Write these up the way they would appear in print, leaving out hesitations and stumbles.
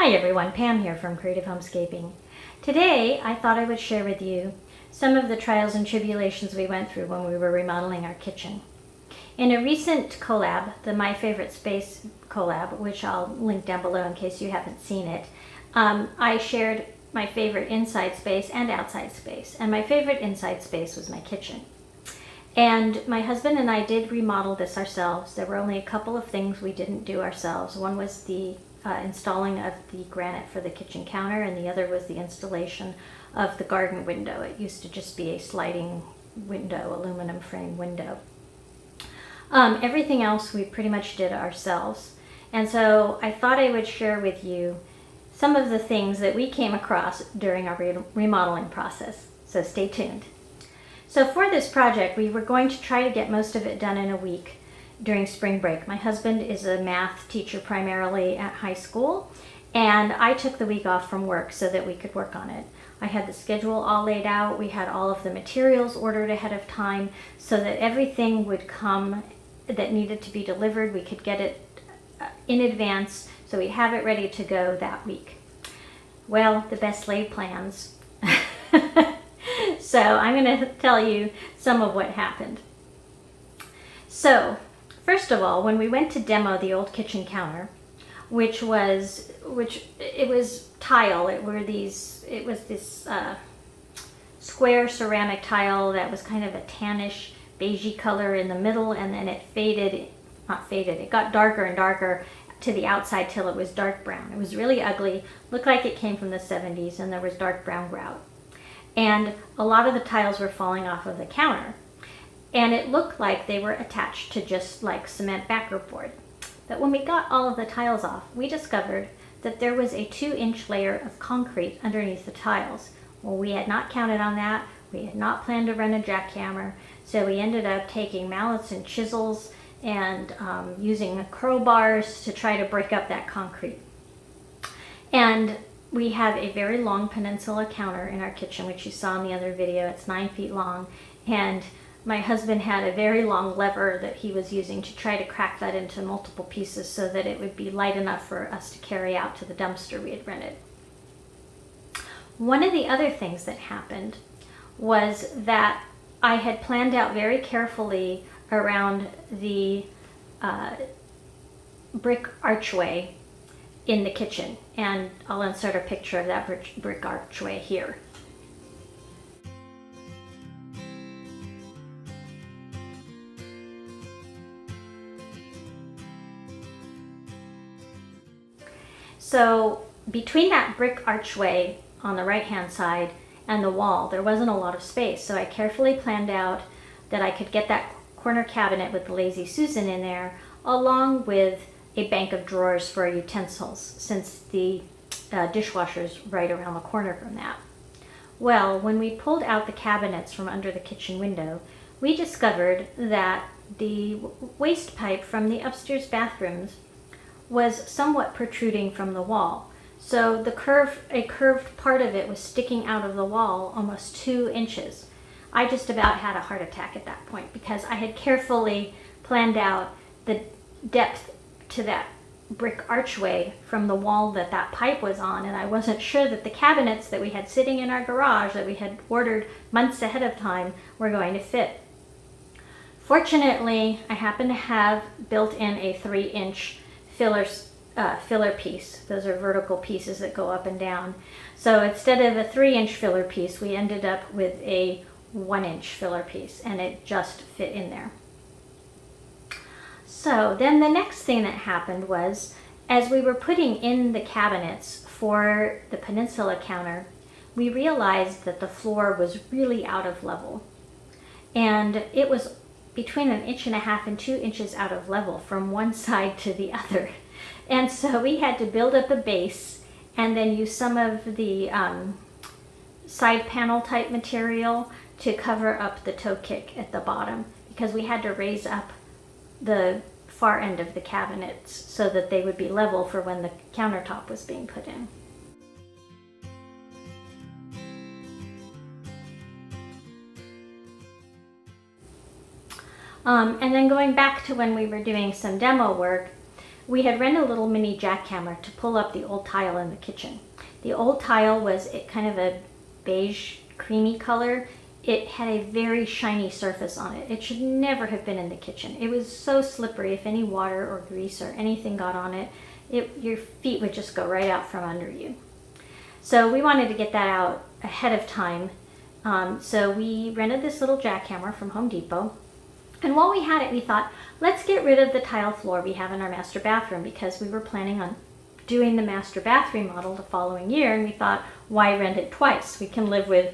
Hi everyone, Pam here from Creative Homescaping. Today I thought I would share with you some of the trials and tribulations we went through when we were remodeling our kitchen. In a recent collab, the My Favorite Space collab, which I'll link down below in case you haven't seen it, I shared my favorite inside space and outside space. And my favorite inside space was my kitchen. And my husband and I did remodel this ourselves. There were only a couple of things we didn't do ourselves. One was the installing of the granite for the kitchen counter, and the other was the installation of the garden window. It used to just be a sliding window, aluminum frame window. Everything else we pretty much did ourselves. And so I thought I would share with you some of the things that we came across during our remodeling process. So stay tuned. So for this project, we were going to try to get most of it done in a week during spring break. My husband is a math teacher primarily at high school, and I took the week off from work so that we could work on it. I had the schedule all laid out. We had all of the materials ordered ahead of time so that everything would come that needed to be delivered. We could get it in advance so we'd have it ready to go that week. Well, the best laid plans. So I'm going to tell you some of what happened. So first of all, when we went to demo the old kitchen counter, it was tile. It was this square ceramic tile that was kind of a tannish beigey color in the middle, and then it got darker and darker to the outside till it was dark brown. It was really ugly, looked like it came from the 70s, and there was dark brown grout. And a lot of the tiles were falling off of the counter. And it looked like they were attached to just like cement backer board. But when we got all of the tiles off, we discovered that there was a 2-inch layer of concrete underneath the tiles. Well, we had not counted on that. We had not planned to run a jackhammer. So we ended up taking mallets and chisels and using crowbars to try to break up that concrete. And we have a very long peninsula counter in our kitchen, which you saw in the other video. It's 9 feet long. And my husband had a very long lever that he was using to try to crack that into multiple pieces so that it would be light enough for us to carry out to the dumpster we had rented. One of the other things that happened was that I had planned out very carefully around the brick archway in the kitchen, and I'll insert a picture of that brick archway here. So between that brick archway on the right-hand side and the wall, there wasn't a lot of space. So I carefully planned out that I could get that corner cabinet with the Lazy Susan in there, along with a bank of drawers for utensils, since the dishwasher's right around the corner from that. Well, when we pulled out the cabinets from under the kitchen window, we discovered that the waste pipe from the upstairs bathrooms was somewhat protruding from the wall. So a curved part of it was sticking out of the wall almost 2 inches. I just about had a heart attack at that point because I had carefully planned out the depth to that brick archway from the wall that pipe was on, and I wasn't sure that the cabinets that we had sitting in our garage that we had ordered months ahead of time were going to fit. Fortunately, I happen to have built in a 3-inch filler piece. Those are vertical pieces that go up and down. So instead of a 3-inch filler piece, we ended up with a 1-inch filler piece, and it just fit in there. So then the next thing that happened was, as we were putting in the cabinets for the peninsula counter, we realized that the floor was really out of level. And it was between 1.5 inches and 2 inches out of level from one side to the other. And so we had to build up a base and then use some of the side panel type material to cover up the toe kick at the bottom, because we had to raise up the far end of the cabinets so that they would be level for when the countertop was being put in. And then going back to when we were doing some demo work, we had rented a little mini jackhammer to pull up the old tile in the kitchen. The old tile was kind of a beige, creamy color. It had a very shiny surface on it. It should never have been in the kitchen. It was so slippery. If any water or grease or anything got on it, your feet would just go right out from under you. So we wanted to get that out ahead of time. So we rented this little jackhammer from Home Depot. And while we had it, we thought, let's get rid of the tile floor we have in our master bathroom, because we were planning on doing the master bath remodel the following year. And we thought, why rent it twice? We can live with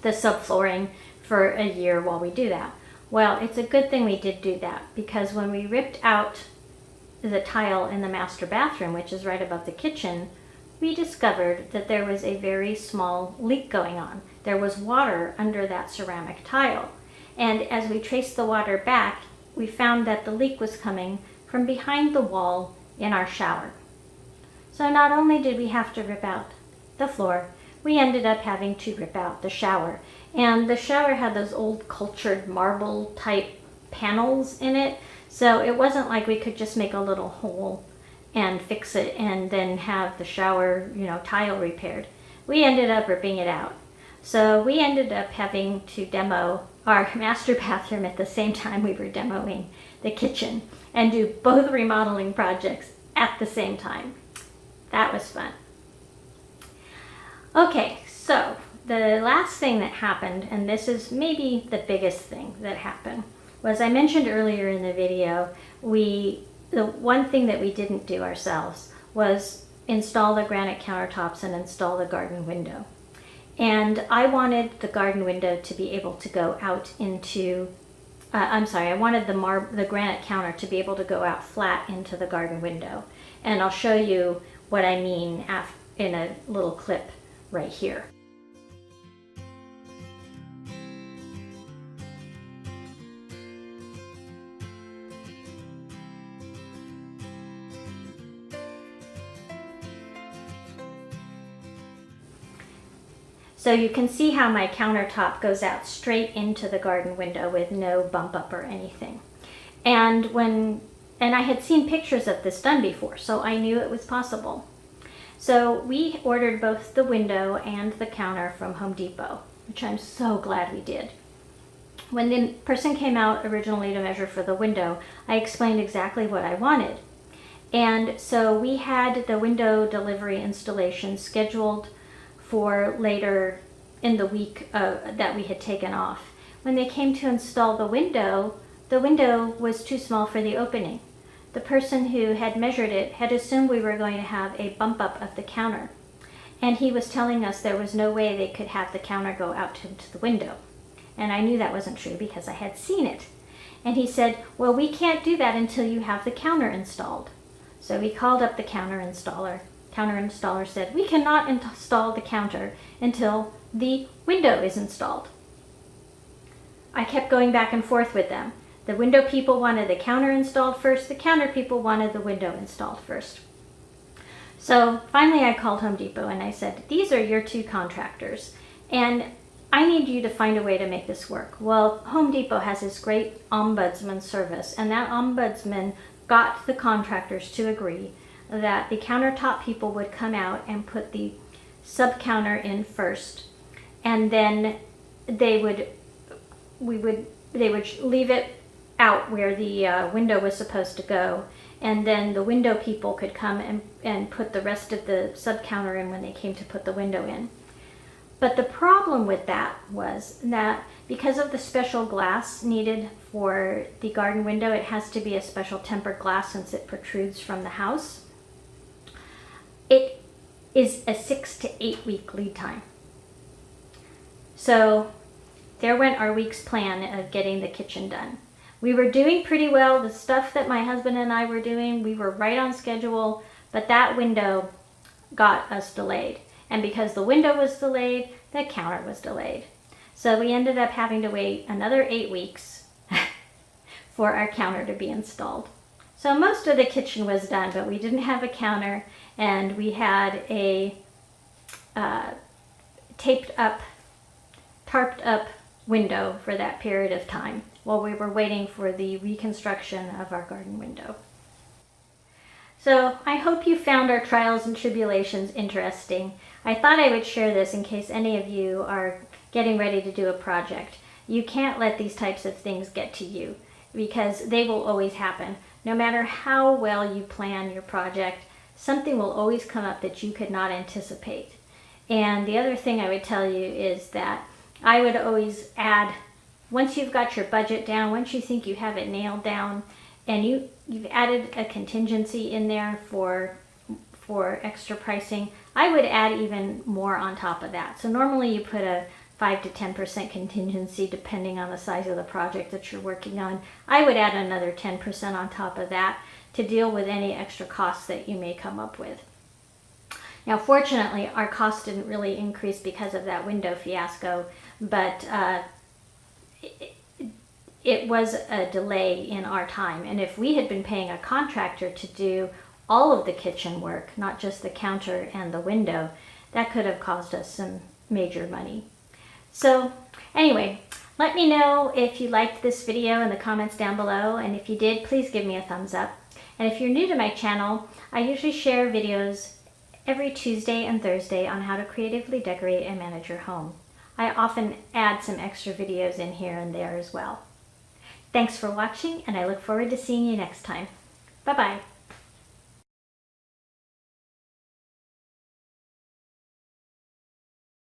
the subflooring for a year while we do that. Well, it's a good thing we did do that, because when we ripped out the tile in the master bathroom, which is right above the kitchen, we discovered that there was a very small leak going on. There was water under that ceramic tile. And as we traced the water back, we found that the leak was coming from behind the wall in our shower. So not only did we have to rip out the floor, we ended up having to rip out the shower. And the shower had those old cultured marble type panels in it. So it wasn't like we could just make a little hole and fix it and then have the shower, tile repaired. We ended up ripping it out. So we ended up having to demo our master bathroom at the same time we were demoing the kitchen, and do both remodeling projects at the same time. That was fun. Okay, so the last thing that happened, and this is maybe the biggest thing that happened, was I mentioned earlier in the video, the one thing that we didn't do ourselves was install the granite countertops and install the garden window. And I wanted the garden window to be able to go out into, I wanted the granite counter to be able to go out flat into the garden window. And I'll show you what I mean in a little clip right here. So you can see how my countertop goes out straight into the garden window with no bump up or anything. And I had seen pictures of this done before, so I knew it was possible. So we ordered both the window and the counter from Home Depot, which I'm so glad we did. When the person came out originally to measure for the window, I explained exactly what I wanted. And so we had the window delivery installation scheduled for later in the week that we had taken off. When they came to install the window was too small for the opening. The person who had measured it had assumed we were going to have a bump up of the counter. And he was telling us there was no way they could have the counter go out into the window. And I knew that wasn't true because I had seen it. And he said, well, we can't do that until you have the counter installed. So we called up the counter installer. Counter installer said, we cannot install the counter until the window is installed. I kept going back and forth with them. The window people wanted the counter installed first. The counter people wanted the window installed first. So finally I called Home Depot and I said, these are your two contractors and I need you to find a way to make this work. Well, Home Depot has this great ombudsman service, and that ombudsman got the contractors to agree that the countertop people would come out and put the sub counter in first, and then they would leave it out where the window was supposed to go, and then the window people could come and put the rest of the sub counter in when they came to put the window in. But the problem with that was that because of the special glass needed for the garden window, it has to be a special tempered glass since it protrudes from the house. It is a 6 to 8 week lead time. So there went our week's plan of getting the kitchen done. We were doing pretty well. The stuff that my husband and I were doing, we were right on schedule, but that window got us delayed. And because the window was delayed, the counter was delayed. So we ended up having to wait another 8 weeks for our counter to be installed. So most of the kitchen was done, but we didn't have a counter, and we had a taped up, tarped up window for that period of time while we were waiting for the reconstruction of our garden window. So I hope you found our trials and tribulations interesting. I thought I would share this in case any of you are getting ready to do a project. You can't let these types of things get to you because they will always happen. No matter how well you plan your project, something will always come up that you could not anticipate. And the other thing I would tell you is that I would always add, once you've got your budget down, once you think you have it nailed down, and you've added a contingency in there for extra pricing, I would add even more on top of that. So normally you put a 5 to 10% contingency depending on the size of the project that you're working on. I would add another 10% on top of that to deal with any extra costs that you may come up with. Now fortunately our costs didn't really increase because of that window fiasco, but it was a delay in our time. And if we had been paying a contractor to do all of the kitchen work, not just the counter and the window, that could have caused us some major money. So anyway, let me know if you liked this video in the comments down below, and if you did, please give me a thumbs up. And if you're new to my channel, I usually share videos every Tuesday and Thursday on how to creatively decorate and manage your home. I often add some extra videos in here and there as well. Thanks for watching, and I look forward to seeing you next time. Bye-bye.